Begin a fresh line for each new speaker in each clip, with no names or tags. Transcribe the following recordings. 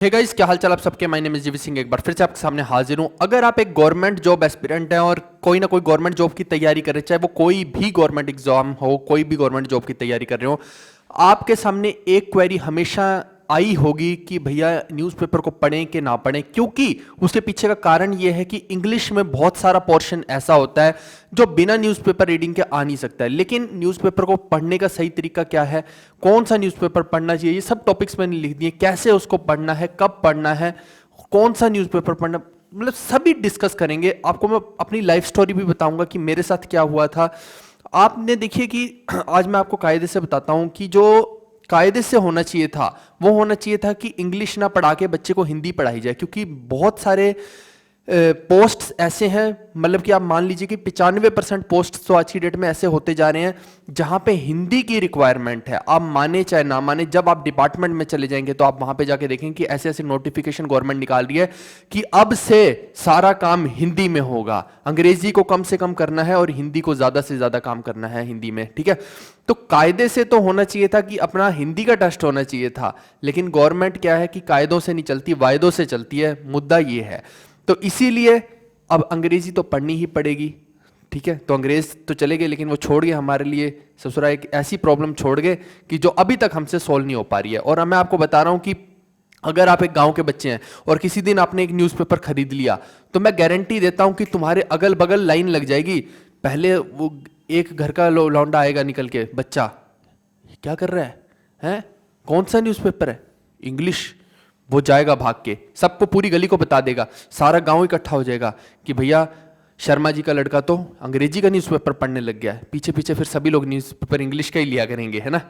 Hey guys, क्या हाल चाल आप सबके। माय नेम इज जीवी सिंह, एक बार फिर से आपके सामने हाजिर हूं। अगर आप एक गवर्नमेंट जॉब एस्पिरेंट हैं और कोई ना कोई गवर्नमेंट जॉब की तैयारी कर रहे हैं, चाहे वो कोई भी गवर्नमेंट एग्जाम हो, कोई भी गवर्नमेंट जॉब की तैयारी कर रहे हो, आपके सामने एक क्वेरी हमेशा आई होगी कि भैया न्यूज़पेपर को पढ़ें कि ना पढ़ें। क्योंकि उसके पीछे का कारण यह है कि इंग्लिश में बहुत सारा पोर्शन ऐसा होता है जो बिना न्यूज़पेपर रीडिंग के आ नहीं सकता है। लेकिन न्यूज़पेपर को पढ़ने का सही तरीका क्या है, कौन सा न्यूज़पेपर पढ़ना चाहिए, ये सब टॉपिक्स मैंने लिख दिए। कैसे उसको पढ़ना है, कब पढ़ना है, कौन सा न्यूज़पेपर पढ़ना, मतलब सभी डिस्कस करेंगे। आपको मैं अपनी लाइफ स्टोरी भी बताऊंगा कि मेरे साथ क्या हुआ था। आपने देखिए कि आज मैं आपको कायदे से बताता हूं कि जो कायदे से होना चाहिए था वो होना चाहिए था कि इंग्लिश ना पढ़ा के बच्चे को हिंदी पढ़ाई जाए। क्योंकि बहुत सारे पोस्ट्स ऐसे हैं, मतलब कि आप मान लीजिए कि 95% पोस्ट तो आज की डेट में ऐसे होते जा रहे हैं जहां पे हिंदी की रिक्वायरमेंट है। आप माने चाहे ना माने, जब आप डिपार्टमेंट में चले जाएंगे तो आप वहां पे जाके देखेंगे कि ऐसे ऐसे नोटिफिकेशन गवर्नमेंट निकाल रही है कि अब से सारा काम हिंदी में होगा। अंग्रेजी को कम से कम करना है और हिंदी को ज्यादा से ज्यादा काम करना है हिंदी में। ठीक है, तो कायदे से तो होना चाहिए था कि अपना हिंदी का टेस्ट होना चाहिए था। लेकिन गवर्नमेंट क्या है कि कायदों से नहीं चलती, वायदों से चलती है। मुद्दा ये है, तो इसीलिए अब अंग्रेजी तो पढ़नी ही पड़ेगी। ठीक है, तो अंग्रेज तो चले गए, लेकिन वो छोड़ गए हमारे लिए ससुरा एक ऐसी प्रॉब्लम छोड़ गए कि जो अभी तक हमसे सॉल्व नहीं हो पा रही है। और मैं आपको बता रहा हूं कि अगर आप एक गांव के बच्चे हैं और किसी दिन आपने एक न्यूज़पेपर खरीद लिया, तो मैं गारंटी देता हूं कि तुम्हारे अगल बगल लाइन लग जाएगी। पहले वो एक घर का लौंडा आएगा निकल के, बच्चा क्या कर रहा है, हैं कौन सा न्यूज़पेपर है, इंग्लिश। वो जाएगा भाग के, सबको पूरी गली को बता देगा, सारा गांव इकट्ठा हो जाएगा कि भैया शर्मा जी का लड़का तो अंग्रेजी का न्यूज़पेपर पढ़ने लग गया है। पीछे पीछे फिर सभी लोग न्यूज़पेपर इंग्लिश का ही लिया करेंगे, है ना।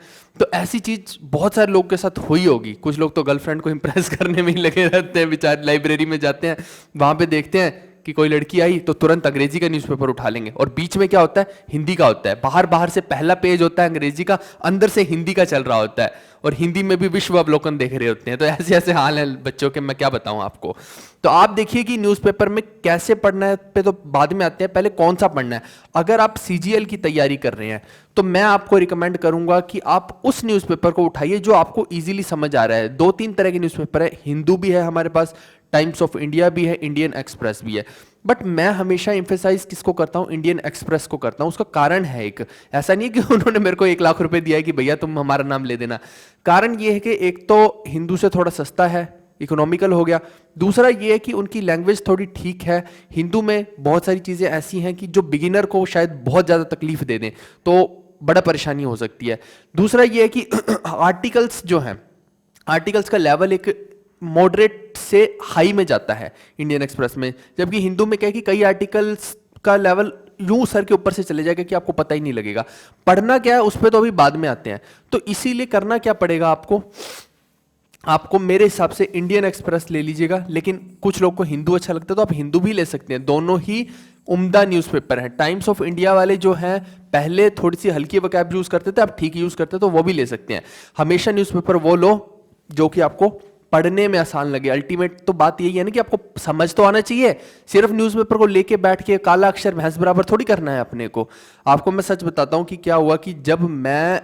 तो ऐसी चीज बहुत सारे लोग के साथ हुई होगी। कुछ लोग तो गर्लफ्रेंड को इंप्रेस करने में ही लगे रहते हैं, बेचारे लाइब्रेरी में जाते हैं, वहां पे देखते हैं कि कोई लड़की आई तो तुरंत अंग्रेजी का न्यूज़पेपर उठा लेंगे। और बीच में क्या होता है, हिंदी का होता है। बाहर बाहर से पहला पेज होता है अंग्रेजी का, अंदर से हिंदी का चल रहा होता है, और हिंदी में भी विश्व अवलोकन देख रहे होते हैं। तो ऐसे ऐसे हाल है बच्चों के, मैं क्या बताऊं आपको। तो आप देखिए कि न्यूज़पेपर में कैसे पढ़ना है पे तो बाद में आते हैं, पहले कौन सा पढ़ना है। अगर आप सीजीएल की तैयारी कर रहे हैं तो मैं आपको रिकमेंड करूंगा कि आप उस न्यूज़पेपर को उठाइए जो आपको इजीली समझ आ रहा है। दो तीन तरह के न्यूज़पेपर है, हिंदू भी है हमारे पास, टाइम्स ऑफ इंडिया भी है, इंडियन एक्सप्रेस भी है। बट मैं हमेशा इंफेसाइज किसको करता हूं, इंडियन एक्सप्रेस को करता हूं। उसका कारण है, एक ऐसा नहीं है कि उन्होंने मेरे को 1 लाख रुपए दिया है कि भैया तुम हमारा नाम ले देना। कारण ये है कि एक तो हिंदू से थोड़ा सस्ता है, इकोनॉमिकल हो गया। दूसरा ये है कि उनकी लैंग्वेज थोड़ी ठीक है। हिंदू में बहुत सारी चीजें ऐसी हैं कि जो बिगिनर को शायद बहुत ज्यादा तकलीफ दे दें, तो बड़ा परेशानी हो सकती है। दूसरा ये है कि आर्टिकल्स जो हैं, आर्टिकल्स का लेवल एक मॉडरेट से हाई में जाता है इंडियन एक्सप्रेस में। जबकि हिंदू में क्या है कि कई आर्टिकल्स का लेवल यूं सर के ऊपर से चले जाएगा कि आपको पता ही नहीं लगेगा। पढ़ना क्या है उस पर तो अभी बाद में आते हैं। तो इसीलिए करना क्या पड़ेगा आपको, आपको मेरे हिसाब से इंडियन एक्सप्रेस ले लीजिएगा। लेकिन कुछ लोग को हिंदू अच्छा लगता है तो आप हिंदू भी ले सकते हैं, दोनों ही उम्दा न्यूज़पेपर है। टाइम्स ऑफ इंडिया वाले जो हैं पहले थोड़ी सी हल्की वोकैब यूज करते थे, अब ठीक यूज करते हैं, तो वो भी ले सकते हैं। हमेशा न्यूज़पेपर वो लो जो कि आपको पढ़ने में आसान लगे। अल्टीमेट तो बात यही है ना कि आपको समझ तो आना चाहिए। सिर्फ न्यूज़पेपर को लेके बैठ के काला अक्षर भैंस बराबर थोड़ी करना है अपने को। आपको मैं सच बताता हूं कि क्या हुआ कि जब मैं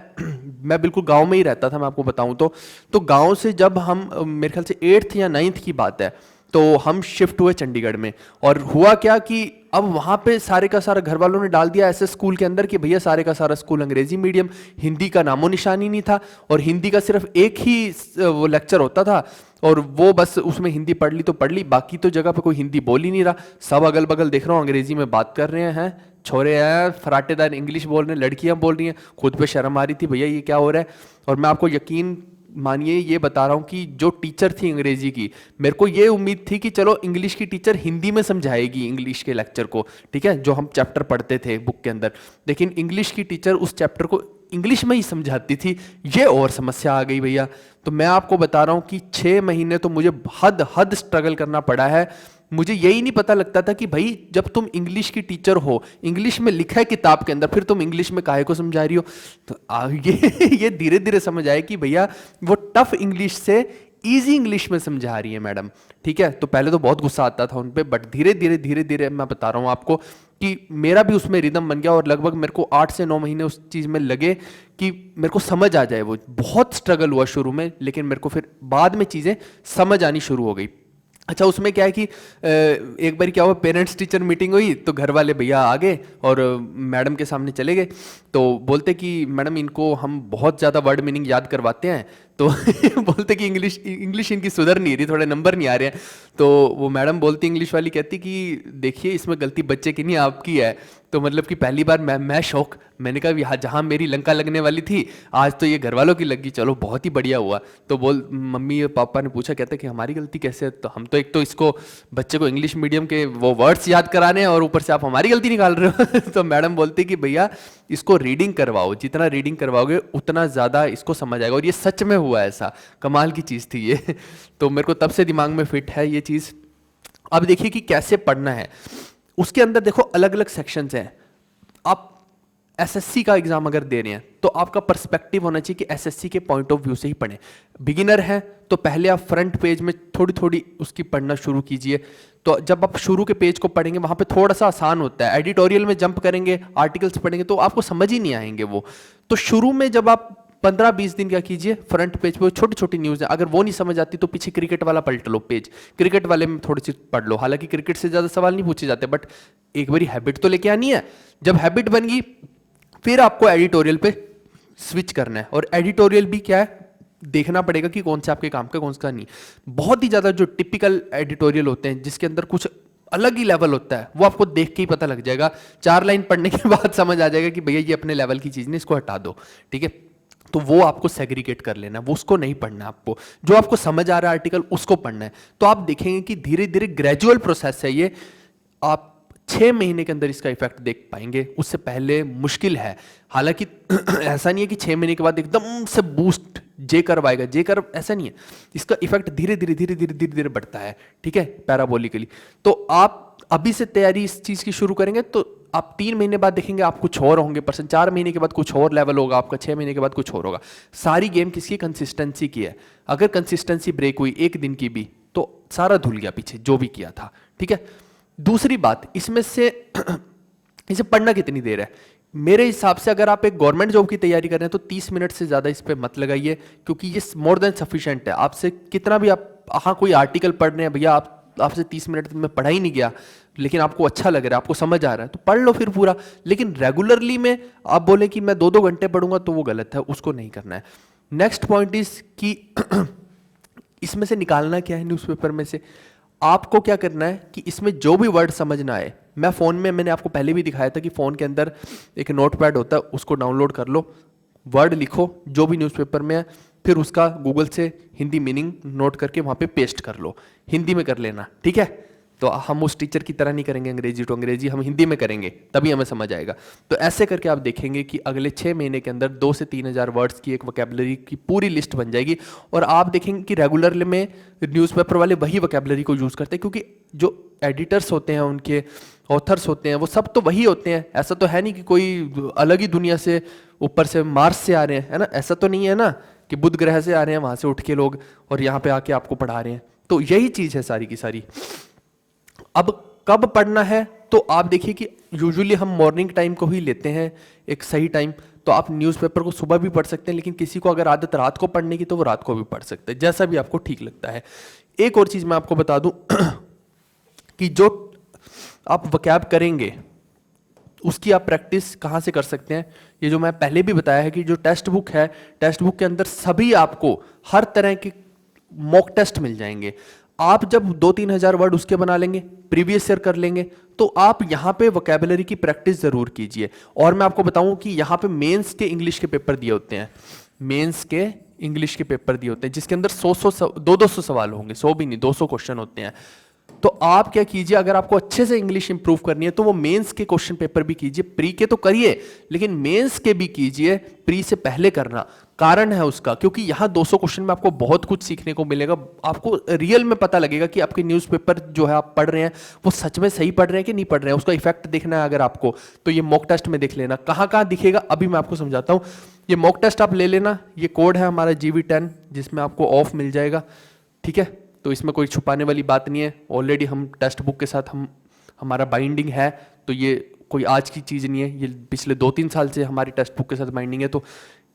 बिल्कुल गांव में ही रहता था, मैं आपको बताऊं तो गांव से जब हम, मेरे ख्याल से 8th या 9th की बात है, तो हम शिफ्ट हुए चंडीगढ़ में। और हुआ क्या कि अब वहां पे सारे का सारा घर वालों ने डाल दिया ऐसे स्कूल के अंदर कि भैया सारे का सारा स्कूल अंग्रेजी मीडियम, हिंदी का नामो निशान ही नहीं था। और हिंदी का सिर्फ एक ही वो लेक्चर होता था, और वो बस उसमें हिंदी पढ़ ली तो पढ़ ली, बाकी तो जगह पे कोई हिंदी बोल ही नहीं रहा। सब अगल बगल देख रहा हूँ अंग्रेजी में बात कर रहे हैं, छोरे हैं फराटेदार इंग्लिश बोल रहे हैं, लड़कियां बोल रही हैं। खुद पे शर्म आ रही थी, भैया ये क्या हो रहा है। और मैं आपको यकीन मानिए ये बता रहा हूं कि जो टीचर थी अंग्रेजी की, मेरे को ये उम्मीद थी कि चलो इंग्लिश की टीचर हिंदी में समझाएगी इंग्लिश के लेक्चर को, ठीक है, जो हम चैप्टर पढ़ते थे बुक के अंदर। लेकिन इंग्लिश की टीचर उस चैप्टर को इंग्लिश में ही समझाती थी। ये और समस्या आ गई भैया। तो मैं आपको बता रहा हूं कि 6 महीने तो मुझे हद हद स्ट्रगल करना पड़ा है। मुझे यही नहीं पता लगता था कि भाई जब तुम इंग्लिश की टीचर हो, इंग्लिश में लिखा है किताब के अंदर, फिर तुम इंग्लिश में काहे को समझा रही हो। तो ये धीरे धीरे समझ आया कि भैया वो टफ इंग्लिश से इजी इंग्लिश में समझा रही है मैडम। ठीक है, तो पहले तो बहुत गुस्सा आता था उन पे, बट धीरे धीरे मैं बता रहा हूँ आपको कि मेरा भी उसमें रिदम बन गया और लगभग मेरे को 8 से 9 महीने उस चीज़ में लगे कि मेरे को समझ आ जाए। वो बहुत स्ट्रगल हुआ शुरू में, लेकिन मेरे को फिर बाद में चीज़ें समझ आनी शुरू हो गई। अच्छा, उसमें क्या है कि एक बार क्या हुआ, पेरेंट्स टीचर मीटिंग हुई तो घर वाले भैया आ गए और मैडम के सामने चले गए। तो बोलते कि मैडम इनको हम बहुत ज़्यादा वर्ड मीनिंग याद करवाते हैं, तो बोलते कि इंग्लिश इनकी सुधर नहीं रही, थोड़े नंबर नहीं आ रहे हैं। तो वो मैडम बोलती, इंग्लिश वाली कहती कि देखिए इसमें गलती बच्चे की नहीं आपकी है। तो मतलब कि पहली बार मैं शौक, मैंने कहा यहाँ जहाँ मेरी लंका लगने वाली थी आज तो ये घर वालों की लगी, चलो बहुत ही बढ़िया हुआ। तो मम्मी और पापा ने पूछा, कहते कि हमारी गलती कैसे है? तो हम तो एक तो इसको बच्चे को इंग्लिश मीडियम के वो वर्ड्स याद कराने हैं और ऊपर से आप हमारी गलती निकाल रहे हो। तो मैडम बोलती कि भैया इसको रीडिंग करवाओ, जितना रीडिंग करवाओगे उतना ज़्यादा इसको समझ आएगा। और ये सच में हुआ, ऐसा कमाल की चीज़ थी ये। तो मेरे को तब से दिमाग में फिट है ये चीज़। अब देखिए कि कैसे पढ़ना है। उसके अंदर देखो अलग अलग सेक्शंस हैं। आप एसएससी का एग्जाम अगर दे रहे हैं तो आपका पर्सपेक्टिव होना चाहिए कि एसएससी के पॉइंट ऑफ व्यू से ही पढ़ें। बिगिनर है तो पहले आप फ्रंट पेज में थोड़ी थोड़ी उसकी पढ़ना शुरू कीजिए। तो जब आप शुरू के पेज को पढ़ेंगे वहां पे थोड़ा सा आसान होता है। एडिटोरियल में जंप करेंगे, आर्टिकल्स पढ़ेंगे तो आपको समझ ही नहीं आएंगे वो। तो शुरू में जब आप 15-20 दिन क्या कीजिए, फ्रंट पेज पे छोटी छोटी न्यूज़ है, अगर वो नहीं समझ आती तो पीछे क्रिकेट वाला पलट लो पेज, क्रिकेट वाले में थोड़ी सी पढ़ लो। हालांकि क्रिकेट से ज़्यादा सवाल नहीं पूछे जाते, बट एक बारी हैबिट तो लेके आनी है। जब हैबिट बन गई फिर आपको एडिटोरियल पे स्विच करना है। और एडिटोरियल भी क्या है, देखना पड़ेगा कि कौन सा आपके काम का कौन सा नहीं। बहुत ही ज़्यादा जो टिपिकल एडिटोरियल होते हैं जिसके अंदर कुछ अलग ही लेवल होता है, वो आपको देख के ही पता लग जाएगा। 4 लाइन पढ़ने के बाद समझ आ जाएगा कि भैया ये अपने लेवल की चीज़ नहीं, इसको हटा दो, ठीक है। तो वो आपको सेग्रीगेट कर लेना है, वो उसको नहीं पढ़ना है आपको। जो आपको समझ आ रहा है आर्टिकल उसको पढ़ना है। तो आप देखेंगे कि धीरे धीरे ग्रेजुअल प्रोसेस है ये। आप 6 महीने के अंदर इसका इफेक्ट देख पाएंगे, उससे पहले मुश्किल है। हालांकि ऐसा नहीं है कि 6 महीने के बाद एकदम से बूस्ट जे कर्व आएगा, जे कर्व ऐसा नहीं है। इसका इफेक्ट धीरे धीरे धीरे धीरे धीरे धीरे बढ़ता है, ठीक है, पैराबोलिकली। तो आप अभी से तैयारी इस चीज की शुरू करेंगे तो आप 3 महीने बाद देखेंगे आप कुछ और होंगे पर्सन, 4 महीने के बाद कुछ और लेवल होगा आपका, 6 महीने के बाद कुछ और होगा। सारी गेम किसकी, कंसिस्टेंसी की है। अगर कंसिस्टेंसी ब्रेक हुई एक दिन की भी तो सारा धुल गया पीछे जो भी किया था, ठीक है। दूसरी बात, इसमें से इसे पढ़ना कितनी देर है? मेरे हिसाब से अगर आप एक गवर्नमेंट जॉब की तैयारी कर रहे हैं तो 30 मिनट से ज़्यादा इस पर मत लगाइए, क्योंकि ये मोर देन सफिशिएंट है। आपसे कितना भी आप, हाँ कोई आर्टिकल पढ़ रहे हैं भैया, आपसे 30 मिनट में पढ़ा ही नहीं गया, लेकिन आपको अच्छा लग रहा है, आपको समझ आ रहा है तो पढ़ लो फिर पूरा। लेकिन रेगुलरली में आप बोले कि मैं 2-2 घंटे पढ़ूंगा तो वो गलत है, उसको नहीं करना है। नेक्स्ट पॉइंट इज कि इसमें से निकालना क्या है, न्यूज़पेपर में से आपको क्या करना है कि इसमें जो भी वर्ड समझ ना आए, मैं फ़ोन में, मैंने आपको पहले भी दिखाया था कि फ़ोन के अंदर एक नोटपैड होता है, उसको डाउनलोड कर लो, वर्ड लिखो जो भी न्यूज़पेपर में है, फिर उसका गूगल से हिंदी मीनिंग नोट करके वहाँ पे पेस्ट कर लो। हिंदी में कर लेना, ठीक है। तो हम उस टीचर की तरह नहीं करेंगे अंग्रेजी टू अंग्रेजी, हम हिंदी में करेंगे तभी हमें समझ आएगा। तो ऐसे करके आप देखेंगे कि अगले 6 महीने के अंदर 2 से 3 हज़ार वर्ड्स की एक वोकैबुलरी की पूरी लिस्ट बन जाएगी। और आप देखेंगे कि रेगुलर में न्यूज़पेपर वाले वही वोकैबुलरी को यूज़ करते हैं, क्योंकि जो एडिटर्स होते हैं, उनके ऑथर्स होते हैं, वो सब तो वही होते हैं। ऐसा तो है नहीं कि कोई अलग ही दुनिया से, ऊपर से मार्स से आ रहे हैं, है ना। ऐसा तो नहीं है ना कि बुध ग्रह से आ रहे हैं वहाँ से उठ के लोग और यहाँ पे आके आपको पढ़ा रहे हैं। तो यही चीज़ है सारी की सारी। अब कब पढ़ना है तो आप देखिए कि यूजुअली हम मॉर्निंग टाइम को ही लेते हैं एक सही टाइम। तो आप न्यूज़पेपर को सुबह भी पढ़ सकते हैं, लेकिन किसी को अगर आदत रात को पढ़ने की तो वो रात को भी पढ़ सकते हैं, जैसा भी आपको ठीक लगता है। एक और चीज़ मैं आपको बता दूं कि जो आप वोकैब करेंगे उसकी आप प्रैक्टिस कहाँ से कर सकते हैं। ये जो मैं पहले भी बताया है कि जो टेक्स्ट बुक है, टेक्स्ट बुक के अंदर सभी आपको हर तरह के मॉक टेस्ट मिल जाएंगे। आप जब 2-3 हज़ार वर्ड उसके बना लेंगे, प्रीवियस ईयर कर लेंगे, तो आप यहाँ पे वोकैबुलरी की प्रैक्टिस जरूर कीजिए। और मैं आपको बताऊं कि यहाँ पे मेंस के इंग्लिश के पेपर दिए होते हैं, मेंस के इंग्लिश के पेपर दिए होते हैं जिसके अंदर 200 सवाल होंगे, 100 भी नहीं, 200 क्वेश्चन होते हैं। तो आप क्या कीजिए, अगर आपको अच्छे से इंग्लिश इंप्रूव करनी है तो वो मेंस के क्वेश्चन पेपर भी कीजिए। प्री के तो करिए, लेकिन मेंस के भी कीजिए, प्री से पहले करना। कारण है उसका, क्योंकि यहाँ 200 क्वेश्चन में आपको बहुत कुछ सीखने को मिलेगा। आपको रियल में पता लगेगा कि आपके न्यूज़पेपर जो है आप पढ़ रहे हैं वो सच में सही पढ़ रहे हैं कि नहीं पढ़ रहे हैं। उसका इफेक्ट देखना है अगर आपको, तो ये मॉक टेस्ट में देख लेना। कहाँ कहाँ दिखेगा अभी मैं आपको समझाता हूँ। ये मॉक टेस्ट आप ले लेना, ये कोड है हमारा GV10 जिसमें आपको ऑफ मिल जाएगा, ठीक है। तो इसमें कोई छुपाने वाली बात नहीं है, ऑलरेडी हम टेक्स्ट बुक के साथ हम हमारा बाइंडिंग है, तो ये कोई आज की चीज़ नहीं है, ये पिछले 2-3 साल से हमारी टेक्स्ट बुक के साथ बाइंडिंग है। तो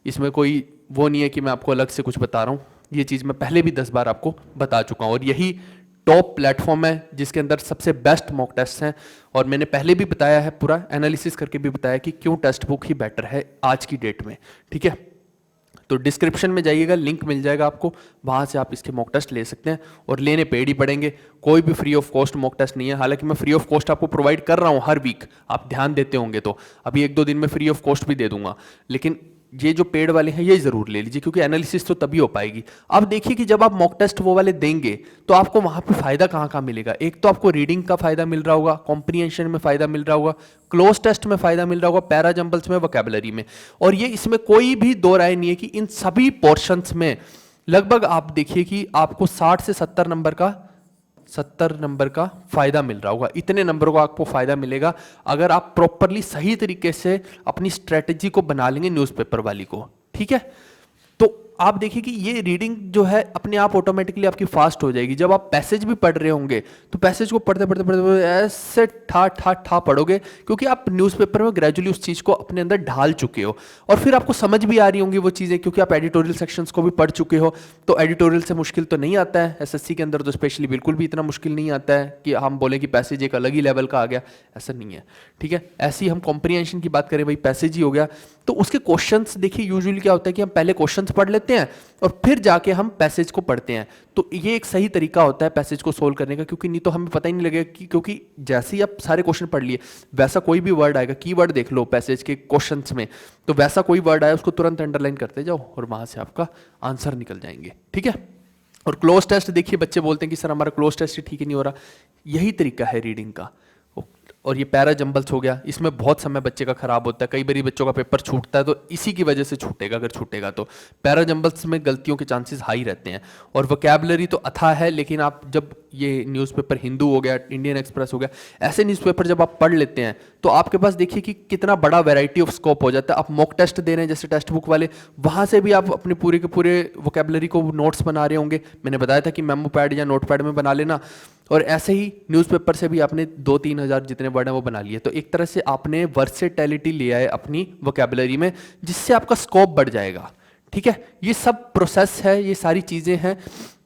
इसमें कोई वो नहीं है कि मैं आपको अलग से कुछ बता रहा हूँ, ये चीज़ मैं पहले भी 10 बार आपको बता चुका हूँ। और यही टॉप प्लेटफॉर्म है जिसके अंदर सबसे बेस्ट मॉक टेस्ट हैं, और मैंने पहले भी बताया है, पूरा एनालिसिस करके भी बताया कि क्यों टेक्स्ट बुक ही बेटर है आज की डेट में, ठीक है। तो डिस्क्रिप्शन में जाइएगा, लिंक मिल जाएगा आपको, वहाँ से आप इसके मॉक टेस्ट ले सकते हैं, और लेने पेड ही पड़ेंगे, कोई भी free of cost mock test नहीं है। हालांकि मैं फ्री ऑफ कॉस्ट आपको प्रोवाइड कर रहा हूँ हर वीक, आप ध्यान देते होंगे, तो अभी 1-2 दिन में फ्री ऑफ कॉस्ट भी दे दूंगा, लेकिन ये जो पेड वाले हैं ये जरूर ले लीजिए, क्योंकि एनालिसिस तो तभी हो पाएगी। अब देखिए कि जब आप मॉक टेस्ट वो वाले देंगे तो आपको वहां पे फायदा कहाँ कहाँ मिलेगा। एक तो आपको रीडिंग का फायदा मिल रहा होगा, कॉम्प्रिहेंशन में फायदा मिल रहा होगा, क्लोज टेस्ट में फायदा मिल रहा होगा, पैरा जंबल्स में, वोकैबुलरी में। और ये इसमें कोई भी दो राय नहीं है कि इन सभी पोर्शंस में लगभग आप देखिए कि आपको 60 से 70 नंबर का फायदा मिल रहा होगा। इतने नंबरों का आपको फायदा मिलेगा अगर आप प्रॉपरली सही तरीके से अपनी स्ट्रेटेजी को बना लेंगे न्यूज़पेपर वाली को, ठीक है। तो आप देखिए कि ये रीडिंग जो है अपने आप ऑटोमेटिकली आपकी फास्ट हो जाएगी। जब आप पैसेज भी पढ़ रहे होंगे तो पैसेज को पढ़ते पढ़ते पढ़ते ऐसे ठा ठा ठा पढ़ोगे, क्योंकि आप न्यूज़पेपर में ग्रेजुअली उस चीज़ को अपने अंदर ढाल चुके हो, और फिर आपको समझ भी आ रही होंगी वो चीज़ें, क्योंकि आप एडिटोरियल सेक्शंस को भी पढ़ चुके हो। तो एडिटोरियल से मुश्किल तो नहीं आता है, एसएससी के अंदर तो स्पेशली बिल्कुल भी इतना मुश्किल नहीं आता है कि हम बोलें कि पैसेज एक अलग ही लेवल का आ गया, ऐसा नहीं है, ठीक है। ऐसी हम कॉम्प्रिहेंशन की बात करें, भाई पैसेज ही हो गया, तो उसके क्वेश्चंस देखिए यूजुअली क्या होता है कि हम पहले क्वेश्चंस पढ़ लेते हैं और फिर जाके हम पैसेज को पढ़ते हैं। तो ये एक सही तरीका होता है पैसेज को सोल्व करने का, क्योंकि नहीं तो हमें पता ही नहीं लगेगा कि, क्योंकि जैसे ही आप सारे क्वेश्चन पढ़ लिए वैसा कोई भी वर्ड आएगा, कीवर्ड देख लो पैसेज के क्वेश्चंस में, तो वैसा कोई वर्ड आया उसको तुरंत अंडरलाइन करते जाओ और वहां से आपका आंसर निकल जाएंगे, ठीक है। और क्लोज टेस्ट देखिए, बच्चे बोलते हैं कि सर हमारा क्लोज टेस्ट ही ठीक ही नहीं हो रहा, यही तरीका है रीडिंग का। और ये पैरा जंबल्स हो गया, इसमें बहुत समय बच्चे का खराब होता है, कई बार बच्चों का पेपर छूटता है, तो इसी की वजह से छूटेगा, अगर छूटेगा तो। पैरा जंबल्स में गलतियों के चांसेस हाई रहते हैं। और वोकैबुलरी तो अथाह है, लेकिन आप जब ये न्यूज़पेपर हिंदू हो गया, इंडियन एक्सप्रेस हो गया, ऐसे न्यूज़पेपर जब आप पढ़ लेते हैं तो आपके पास देखिए कि कितना बड़ा वैरायटी ऑफ स्कोप हो जाता है। आप मॉक टेस्ट दे रहे हैं जैसे टेक्स्ट बुक वाले, वहाँ से भी आप अपने पूरे के पूरे वोकैबुलरी को नोट्स बना रहे होंगे। मैंने बताया था कि मेमो पैड या नोट पैड में बना लेना, और ऐसे ही न्यूज़पेपर से भी आपने 2-3 हज़ार जितने वर्ड हैं वो बना लिए। तो एक तरह से आपने वर्सेटैलिटी लिया है अपनी वोकैबुलरी में, जिससे आपका स्कोप बढ़ जाएगा, ठीक है। ये सब प्रोसेस है, ये सारी चीज़ें हैं।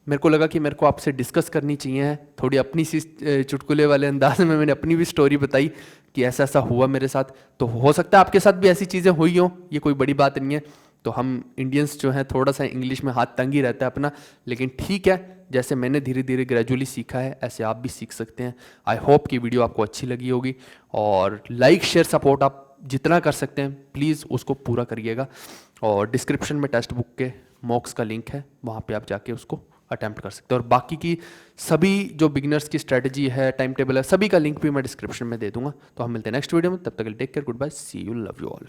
मेरे को लगा कि मेरे को आपसे डिस्कस करनी चाहिए, थोड़ी अपनी सी चुटकुले वाले अंदाज में मैंने अपनी भी स्टोरी बताई कि ऐसा ऐसा हुआ मेरे साथ। तो हो सकता है आपके साथ भी ऐसी चीज़ें हुई हों, ये कोई बड़ी बात नहीं है। तो हम इंडियंस जो हैं थोड़ा सा इंग्लिश में हाथ तंग ही रहता है अपना, लेकिन ठीक है, जैसे मैंने धीरे धीरे ग्रेजुअली सीखा है ऐसे आप भी सीख सकते हैं। आई होप कि वीडियो आपको अच्छी लगी होगी, और लाइक शेयर सपोर्ट आप जितना कर सकते हैं प्लीज़ उसको पूरा करिएगा। और डिस्क्रिप्शन में टेक्स्ट बुक के मॉक्स का लिंक है, वहाँ पे आप जाके उसको अटैम्प्ट कर सकते हैं। और बाकी की सभी जो बिगिनर्स की स्ट्रेटजी है, टाइम टेबल है, सभी का लिंक भी मैं डिस्क्रिप्शन में दे दूंगा। तो हम मिलते हैं नेक्स्ट वीडियो में, तब तक के लिए take care, goodbye, see you, love you all.